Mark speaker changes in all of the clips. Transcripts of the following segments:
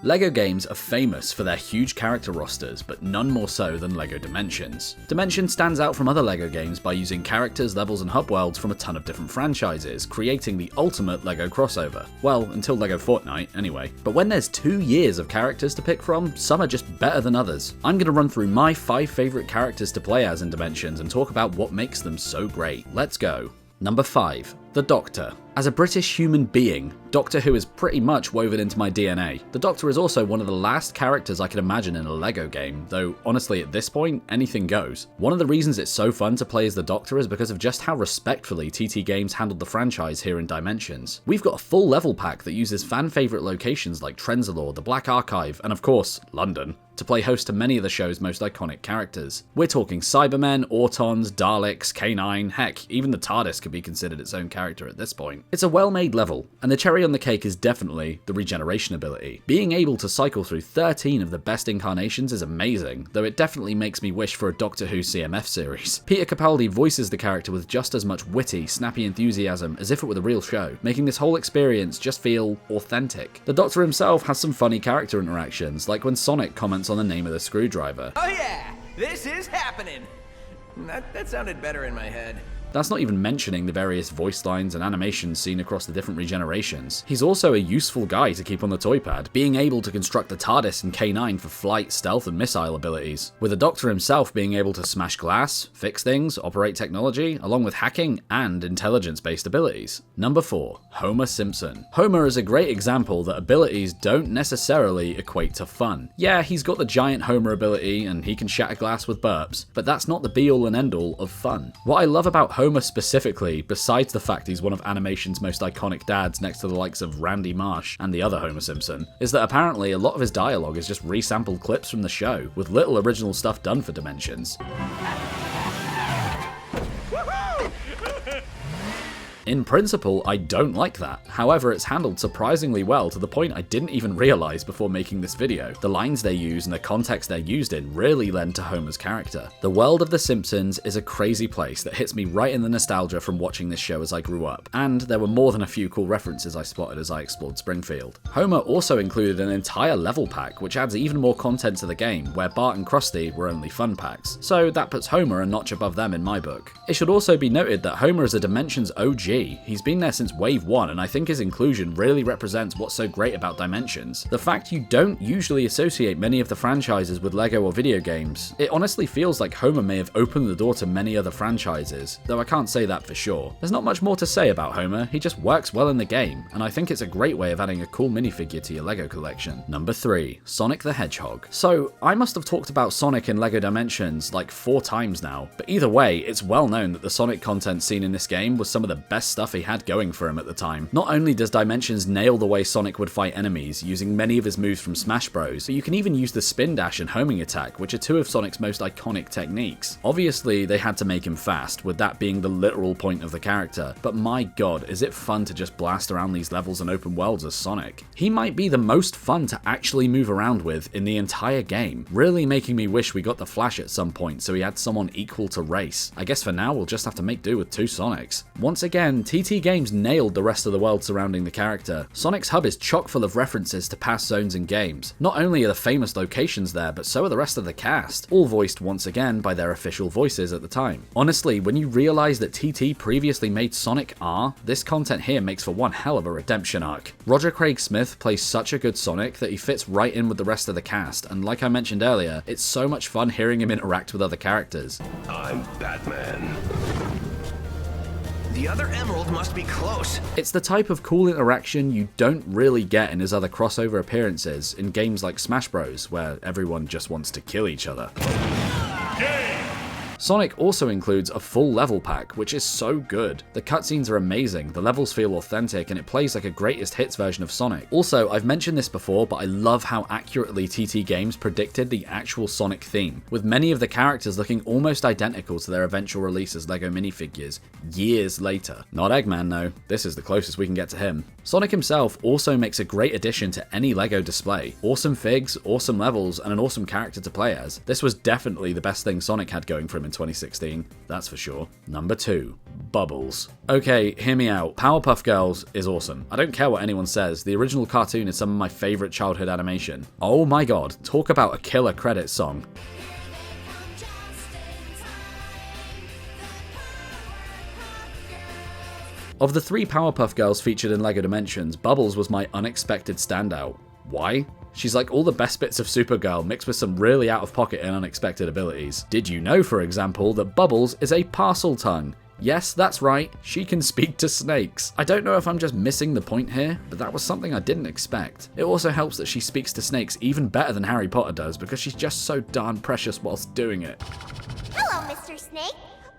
Speaker 1: LEGO games are famous for their huge character rosters, but none more so than LEGO Dimensions. Dimensions stands out from other LEGO games by using characters, levels and hub worlds from a ton of different franchises, creating the ultimate LEGO crossover. Well, until LEGO Fortnite, anyway. But when there's 2 years of characters to pick from, some are just better than others. I'm going to run through my 5 favourite characters to play as in Dimensions and talk about what makes them so great. Let's go. Number 5. The Doctor. As a British human being, Doctor Who is pretty much woven into my DNA. The Doctor is also one of the last characters I can imagine in a LEGO game, though honestly at this point, anything goes. One of the reasons it's so fun to play as the Doctor is because of just how respectfully TT Games handled the franchise here in Dimensions. We've got a full level pack that uses fan favourite locations like Trenzalore, the Black Archive, and of course, London, to play host to many of the show's most iconic characters. We're talking Cybermen, Autons, Daleks, K9, heck, even the TARDIS could be considered its own character at this point. It's a well-made level, and the cherry on the cake is definitely the regeneration ability. Being able to cycle through 13 of the best incarnations is amazing, though it definitely makes me wish for a Doctor Who CMF series. Peter Capaldi voices the character with just as much witty, snappy enthusiasm as if it were the real show, making this whole experience just feel authentic. The Doctor himself has some funny character interactions, like when Sonic comments on the name of the screwdriver.
Speaker 2: Oh yeah, this is happening. That sounded better in my head.
Speaker 1: That's not even mentioning the various voice lines and animations seen across the different regenerations. He's also a useful guy to keep on the toy pad, being able to construct the TARDIS and K9 for flight, stealth and missile abilities, with the Doctor himself being able to smash glass, fix things, operate technology, along with hacking and intelligence-based abilities. Number 4. Homer Simpson. Homer is a great example that abilities don't necessarily equate to fun. Yeah, he's got the giant Homer ability and he can shatter glass with burps, but that's not the be-all and end-all of fun. What I love about Homer specifically, besides the fact he's one of animation's most iconic dads next to the likes of Randy Marsh and the other Homer Simpson, is that apparently a lot of his dialogue is just resampled clips from the show, with little original stuff done for Dimensions. In principle, I don't like that. However, it's handled surprisingly well to the point I didn't even realize before making this video. The lines they use and the context they're used in really lend to Homer's character. The world of The Simpsons is a crazy place that hits me right in the nostalgia from watching this show as I grew up, and there were more than a few cool references I spotted as I explored Springfield. Homer also included an entire level pack, which adds even more content to the game, where Bart and Krusty were only fun packs, so that puts Homer a notch above them in my book. It should also be noted that Homer is a Dimensions OG. He's been there since Wave 1, and I think his inclusion really represents what's so great about Dimensions. The fact you don't usually associate many of the franchises with LEGO or video games, it honestly feels like Homer may have opened the door to many other franchises, though I can't say that for sure. There's not much more to say about Homer, he just works well in the game, and I think it's a great way of adding a cool minifigure to your LEGO collection. Number 3. Sonic the Hedgehog. So, I must have talked about Sonic in LEGO Dimensions like 4 times now, but either way, it's well known that the Sonic content seen in this game was some of the best stuff he had going for him at the time. Not only does Dimensions nail the way Sonic would fight enemies, using many of his moves from Smash Bros, but you can even use the spin dash and homing attack, which are 2 of Sonic's most iconic techniques. Obviously, they had to make him fast, with that being the literal point of the character, but my god, is it fun to just blast around these levels and open worlds as Sonic. He might be the most fun to actually move around with in the entire game, really making me wish we got the Flash at some point so he had someone equal to race. I guess for now we'll just have to make do with 2 Sonics. Once again, TT Games nailed the rest of the world surrounding the character. Sonic's hub is chock full of references to past zones and games. Not only are the famous locations there, but so are the rest of the cast, all voiced once again by their official voices at the time. Honestly, when you realise that TT previously made Sonic R, this content here makes for one hell of a redemption arc. Roger Craig Smith plays such a good Sonic that he fits right in with the rest of the cast, and like I mentioned earlier, it's so much fun hearing him interact with other characters.
Speaker 3: I'm Batman.
Speaker 2: The other emerald must be close.
Speaker 1: It's the type of cool interaction you don't really get in his other crossover appearances in games like Smash Bros, where everyone just wants to kill each other. Sonic also includes a full level pack, which is so good. The cutscenes are amazing, the levels feel authentic, and it plays like a greatest hits version of Sonic. Also, I've mentioned this before, but I love how accurately TT Games predicted the actual Sonic theme, with many of the characters looking almost identical to their eventual release as LEGO minifigures years later. Not Eggman though, this is the closest we can get to him. Sonic himself also makes a great addition to any LEGO display. Awesome figs, awesome levels, and an awesome character to play as. This was definitely the best thing Sonic had going for him in 2016, that's for sure. Number 2. Bubbles. Okay, hear me out. Powerpuff Girls is awesome. I don't care what anyone says, the original cartoon is some of my favourite childhood animation. Oh my god, talk about a killer credits song. Of the 3 Powerpuff Girls featured in LEGO Dimensions, Bubbles was my unexpected standout. Why? She's like all the best bits of Supergirl mixed with some really out-of-pocket and unexpected abilities. Did you know, for example, that Bubbles is a parcel tongue? Yes, that's right, she can speak to snakes. I don't know if I'm just missing the point here, but that was something I didn't expect. It also helps that she speaks to snakes even better than Harry Potter does because she's just so darn precious whilst doing it.
Speaker 4: Hello, Mr. Snake.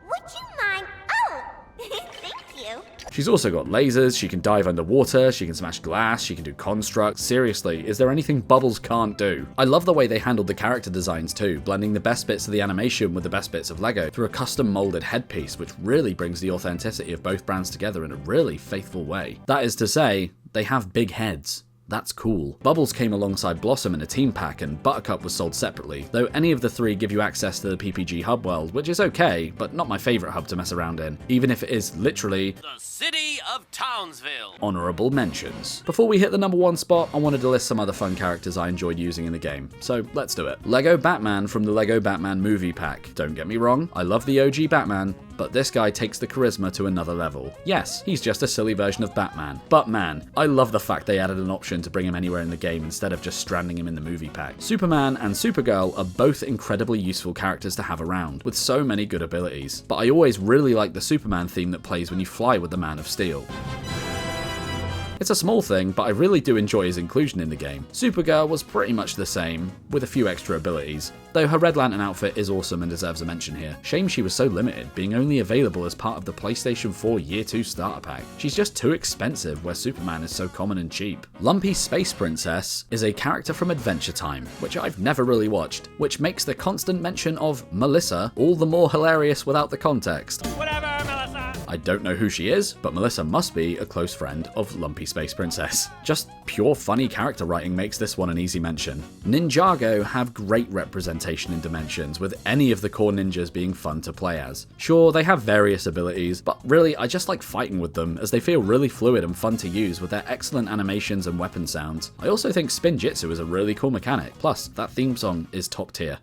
Speaker 4: Would you mind? Oh, thank you.
Speaker 1: She's also got lasers, she can dive underwater, she can smash glass, she can do constructs. Seriously, is there anything Bubbles can't do? I love the way they handled the character designs too, blending the best bits of the animation with the best bits of LEGO through a custom molded headpiece, which really brings the authenticity of both brands together in a really faithful way. That is to say, they have big heads. That's cool. Bubbles came alongside Blossom in a team pack, and Buttercup was sold separately, though any of the 3 give you access to the PPG hub world, which is okay, but not my favourite hub to mess around in, even if it is literally
Speaker 5: the city of Townsville.
Speaker 1: Honourable mentions. Before we hit the number 1 spot, I wanted to list some other fun characters I enjoyed using in the game, so let's do it. Lego Batman from the Lego Batman movie pack. Don't get me wrong, I love the OG Batman, but this guy takes the charisma to another level. Yes, he's just a silly version of Batman, but man, I love the fact they added an option to bring him anywhere in the game instead of just stranding him in the movie pack. Superman and Supergirl are both incredibly useful characters to have around, with so many good abilities, but I always really like the Superman theme that plays when you fly with the Man of Steel. It's a small thing, but I really do enjoy his inclusion in the game. Supergirl was pretty much the same, with a few extra abilities, though her Red Lantern outfit is awesome and deserves a mention here. Shame she was so limited, being only available as part of the PlayStation 4 Year 2 starter pack. She's just too expensive, where Superman is so common and cheap. Lumpy Space Princess is a character from Adventure Time, which I've never really watched, which makes the constant mention of Melissa all the more hilarious without the context.
Speaker 5: Whatever, Melissa.
Speaker 1: I don't know who she is, but Melissa must be a close friend of Lumpy Space Princess. Just pure funny character writing makes this one an easy mention. Ninjago have great representation in Dimensions, with any of the core ninjas being fun to play as. Sure, they have various abilities, but really I just like fighting with them as they feel really fluid and fun to use with their excellent animations and weapon sounds. I also think Spin Jitsu is a really cool mechanic, plus that theme song is top tier.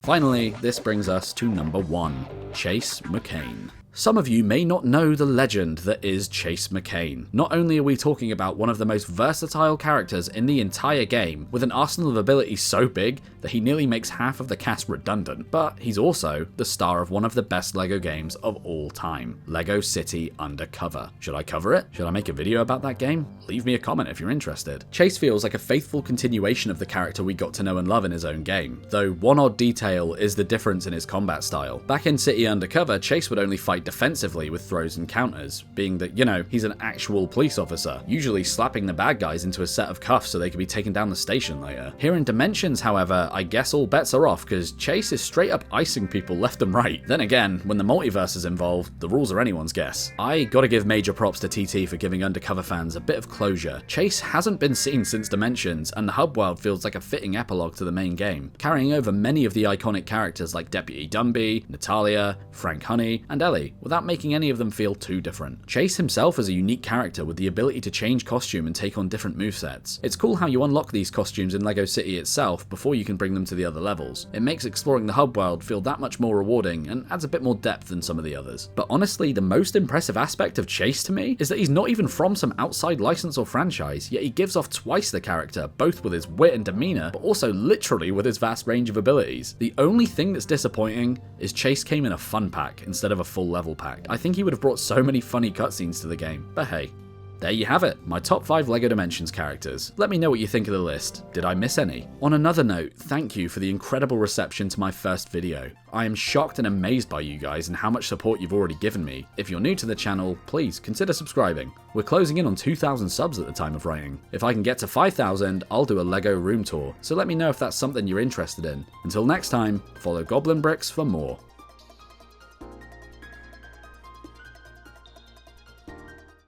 Speaker 1: Finally, this brings us to number 1, Chase McCain. Some of you may not know the legend that is Chase McCain. Not only are we talking about one of the most versatile characters in the entire game, with an arsenal of abilities so big that he nearly makes half of the cast redundant, but he's also the star of one of the best LEGO games of all time, LEGO City Undercover. Should I cover it? Should I make a video about that game? Leave me a comment if you're interested. Chase feels like a faithful continuation of the character we got to know and love in his own game, though one odd detail is the difference in his combat style. Back in City Undercover, Chase would only fight defensively with throws and counters, being that, you know, he's an actual police officer, usually slapping the bad guys into a set of cuffs so they could be taken down the station later. Here in Dimensions, however, I guess all bets are off because Chase is straight up icing people left and right. Then again, when the multiverse is involved, the rules are anyone's guess. I gotta give major props to TT for giving Undercover fans a bit of closure. Chase hasn't been seen since Dimensions, and the hub world feels like a fitting epilogue to the main game, carrying over many of the iconic characters like Deputy Dumby, Natalia, Frank Honey, and Ellie, without making any of them feel too different. Chase himself is a unique character with the ability to change costume and take on different movesets. It's cool how you unlock these costumes in LEGO City itself before you can bring them to the other levels. It makes exploring the hub world feel that much more rewarding and adds a bit more depth than some of the others. But honestly, the most impressive aspect of Chase to me is that he's not even from some outside license or franchise, yet he gives off twice the character, both with his wit and demeanor, but also literally with his vast range of abilities. The only thing that's disappointing is Chase came in a fun pack instead of a full level pack. I think he would have brought so many funny cutscenes to the game, but hey. There you have it, my top 5 LEGO Dimensions characters. Let me know what you think of the list. Did I miss any? On another note, thank you for the incredible reception to my first video. I am shocked and amazed by you guys and how much support you've already given me. If you're new to the channel, please consider subscribing. We're closing in on 2,000 subs at the time of writing. If I can get to 5,000, I'll do a LEGO room tour, so let me know if that's something you're interested in. Until next time, follow GoblinBricks for more.